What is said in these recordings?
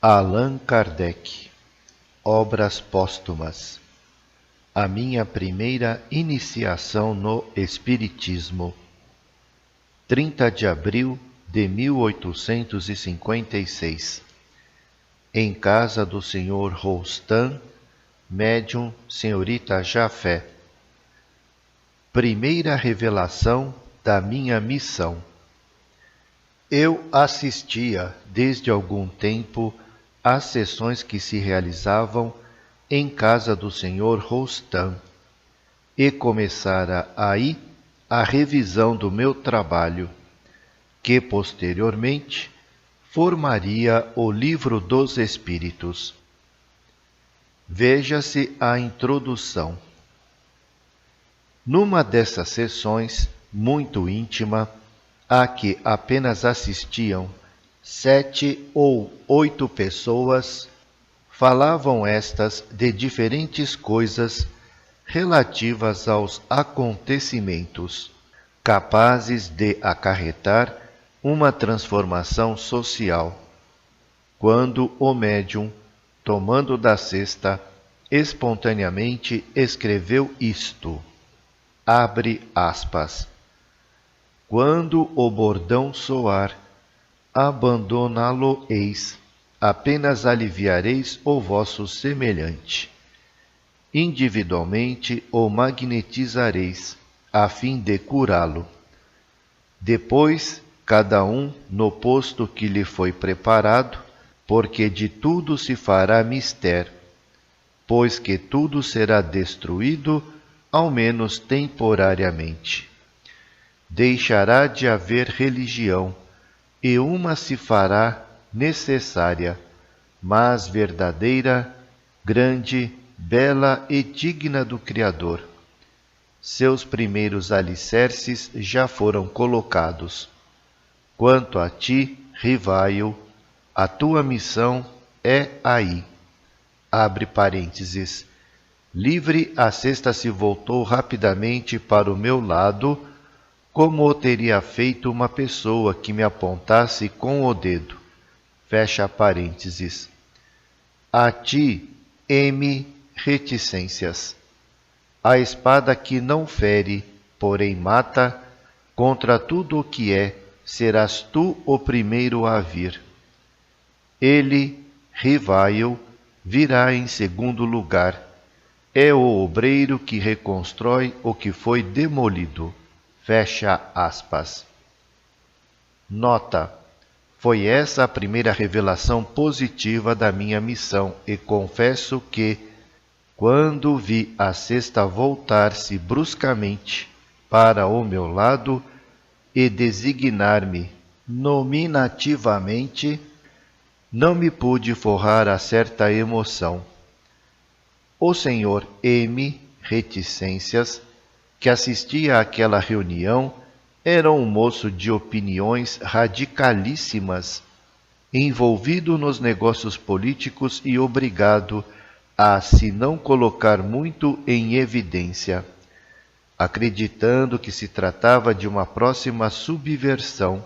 Allan Kardec. Obras póstumas. A minha primeira iniciação no Espiritismo. 30 de abril de 1856. Em casa do Sr. Roustan, médium Senhorita Jafé. Primeira revelação da minha missão. Eu assistia desde algum tempo às sessões que se realizavam em casa do Sr. Roustan e começara aí a revisão do meu trabalho, que posteriormente formaria o Livro dos Espíritos. Veja-se a introdução. Numa dessas sessões, muito íntima, a que apenas assistiam 7 ou 8 pessoas, falavam estas de diferentes coisas relativas aos acontecimentos, capazes de acarretar uma transformação social. Quando o médium, tomando da cesta, espontaneamente escreveu isto, abre aspas, quando o bordão soar, abandoná-lo-eis, apenas aliviareis o vosso semelhante. Individualmente o magnetizareis, a fim de curá-lo. Depois, cada um no posto que lhe foi preparado, porque de tudo se fará mister, pois que tudo será destruído, ao menos temporariamente. Deixará de haver religião, e uma se fará necessária, mas verdadeira, grande, bela e digna do Criador. Seus primeiros alicerces já foram colocados. Quanto a ti, Rivaio, a tua missão é aí. Abre parênteses. Livre, a cesta se voltou rapidamente para o meu lado, como o teria feito uma pessoa que me apontasse com o dedo. Fecha parênteses. A ti, M. Reticências. A espada que não fere, porém mata, contra tudo o que é, serás tu o primeiro a vir. Ele, Rivaio, virá em segundo lugar. É o obreiro que reconstrói o que foi demolido. Fecha aspas. Nota. Foi essa a primeira revelação positiva da minha missão e confesso que, quando vi a cesta voltar-se bruscamente para o meu lado e designar-me nominativamente, não me pude forrar a certa emoção. O senhor M. Reticências, que assistia àquela reunião, era um moço de opiniões radicalíssimas, envolvido nos negócios políticos e obrigado a se não colocar muito em evidência, acreditando que se tratava de uma próxima subversão,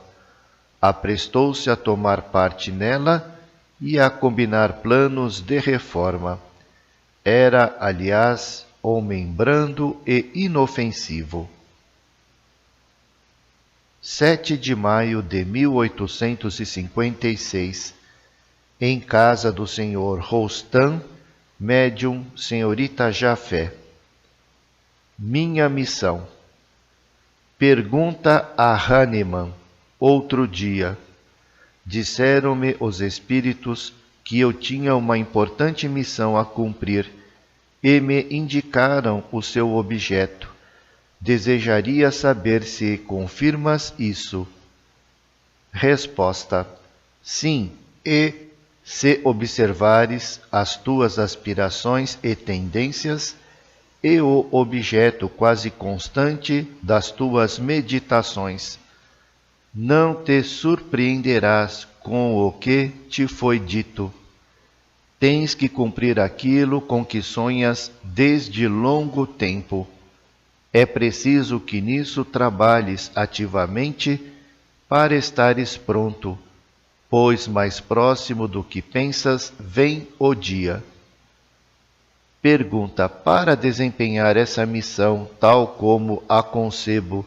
aprestou-se a tomar parte nela e a combinar planos de reforma. Era, aliás, homem brando e inofensivo. 7 de maio de 1856. Em casa do Sr. Roustan, médium Senhorita Jafé. Minha missão. Pergunta a Hahnemann, outro dia. Disseram-me os espíritos que eu tinha uma importante missão a cumprir e me indicaram o seu objeto. Desejaria saber se confirmas isso. Resposta. Sim, e, se observares as tuas aspirações e tendências, e o objeto quase constante das tuas meditações, não te surpreenderás com o que te foi dito. Tens que cumprir aquilo com que sonhas desde longo tempo. É preciso que nisso trabalhes ativamente para estares pronto, pois mais próximo do que pensas vem o dia. Pergunta: para desempenhar essa missão tal como a concebo,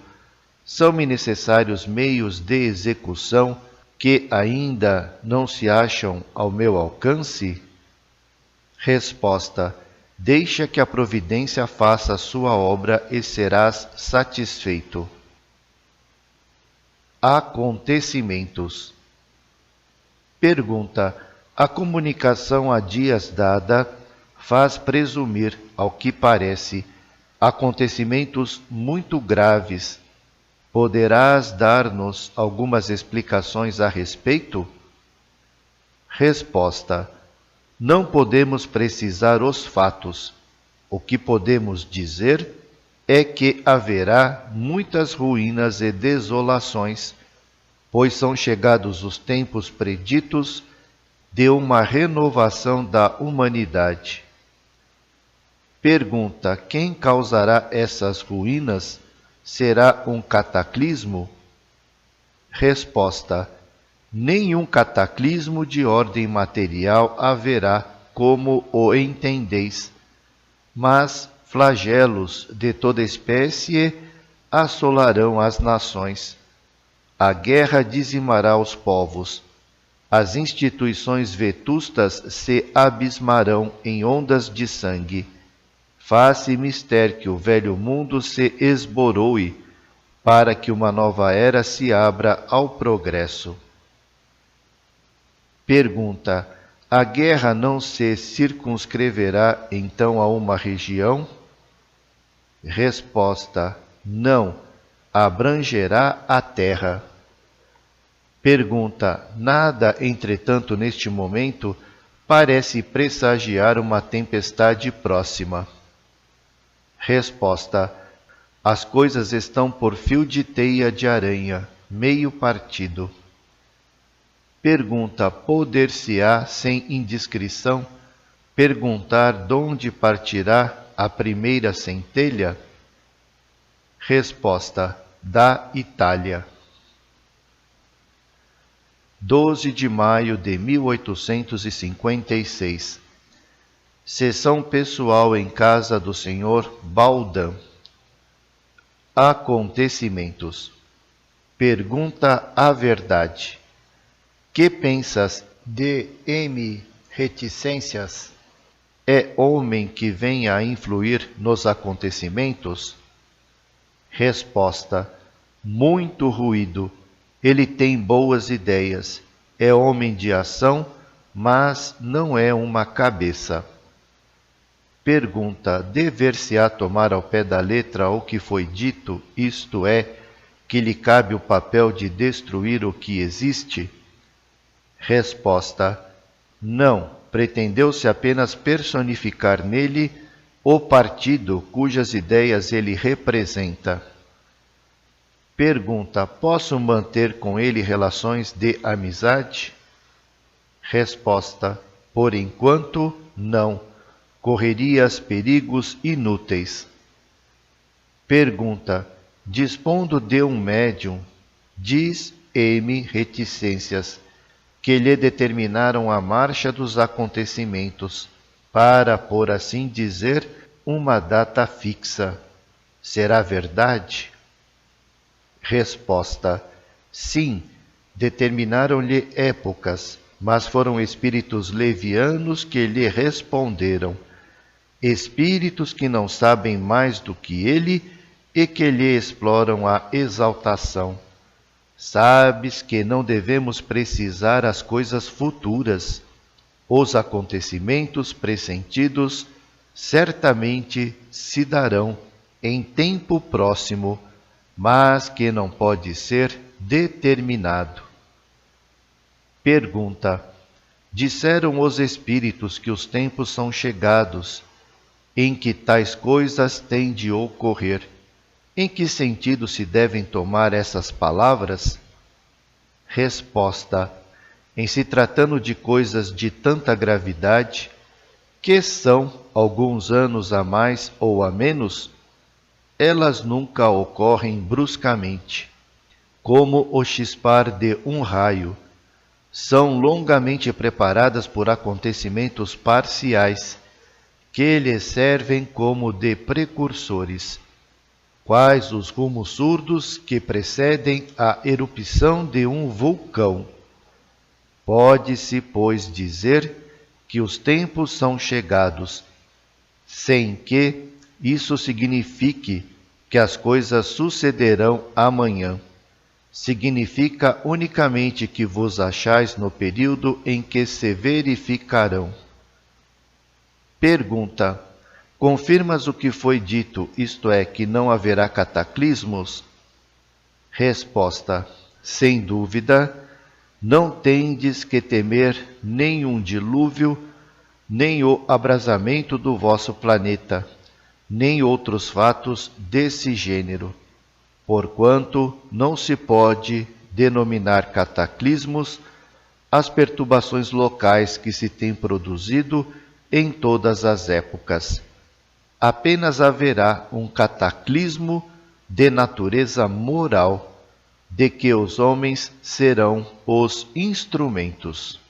são-me necessários meios de execução que ainda não se acham ao meu alcance? Resposta: deixa que a providência faça a sua obra e serás satisfeito. Acontecimentos. Pergunta: a comunicação há dias dada faz presumir, ao que parece, acontecimentos muito graves. Poderás dar-nos algumas explicações a respeito? Resposta: não podemos precisar os fatos. O que podemos dizer é que haverá muitas ruínas e desolações, pois são chegados os tempos preditos de uma renovação da humanidade. Pergunta: quem causará essas ruínas? Será um cataclismo? Resposta: nenhum cataclismo de ordem material haverá, como o entendeis, mas flagelos de toda espécie assolarão as nações. A guerra dizimará os povos. As instituições vetustas se abismarão em ondas de sangue. Faz-se mister que o velho mundo se esboroe, para que uma nova era se abra ao progresso. Pergunta: a guerra não se circunscreverá então a uma região? Resposta: não, abrangerá a terra. Pergunta: nada, entretanto, neste momento, parece pressagiar uma tempestade próxima. Resposta: as coisas estão por fio de teia de aranha, meio partido. Pergunta: poder-se-á, sem indiscrição, perguntar donde partirá a primeira centelha? Resposta: da Itália. 12 de maio de 1856. Sessão pessoal em casa do Sr. Baldin. Acontecimentos. Pergunta a verdade: que pensas de M. Reticências? É homem que vem a influir nos acontecimentos? Resposta: muito ruído. Ele tem boas ideias, é homem de ação, mas não é uma cabeça. Pergunta: dever-se-á tomar ao pé da letra o que foi dito, isto é, que lhe cabe o papel de destruir o que existe? Resposta: não, pretendeu-se apenas personificar nele o partido cujas ideias ele representa. Pergunta: posso manter com ele relações de amizade? Resposta: por enquanto, não. Correrias perigos inúteis. Pergunta: dispondo de um médium, diz M. Reticências, que lhe determinaram a marcha dos acontecimentos, para, por assim dizer, uma data fixa. Será verdade? Resposta: sim, determinaram-lhe épocas, mas foram espíritos levianos que lhe responderam, espíritos que não sabem mais do que ele e que lhe exploram a exaltação. Sabes que não devemos precisar as coisas futuras. Os acontecimentos pressentidos certamente se darão em tempo próximo, mas que não pode ser determinado. Pergunta: disseram os espíritos que os tempos são chegados, em que tais coisas têm de ocorrer. Em que sentido se devem tomar essas palavras? Resposta: em se tratando de coisas de tanta gravidade, que são alguns anos a mais ou a menos, elas nunca ocorrem bruscamente, como o chispar de um raio, são longamente preparadas por acontecimentos parciais, que lhes servem como de precursores, quais os rumos surdos que precedem a erupção de um vulcão. Pode-se, pois, dizer que os tempos são chegados, sem que isso signifique que as coisas sucederão amanhã. Significa unicamente que vos achais no período em que se verificarão. Pergunta: confirmas o que foi dito, isto é, que não haverá cataclismos? Resposta: sem dúvida, não tendes que temer nenhum dilúvio, nem o abrasamento do vosso planeta, nem outros fatos desse gênero, porquanto não se pode denominar cataclismos as perturbações locais que se têm produzido em todas as épocas. Apenas haverá um cataclismo de natureza moral, de que os homens serão os instrumentos.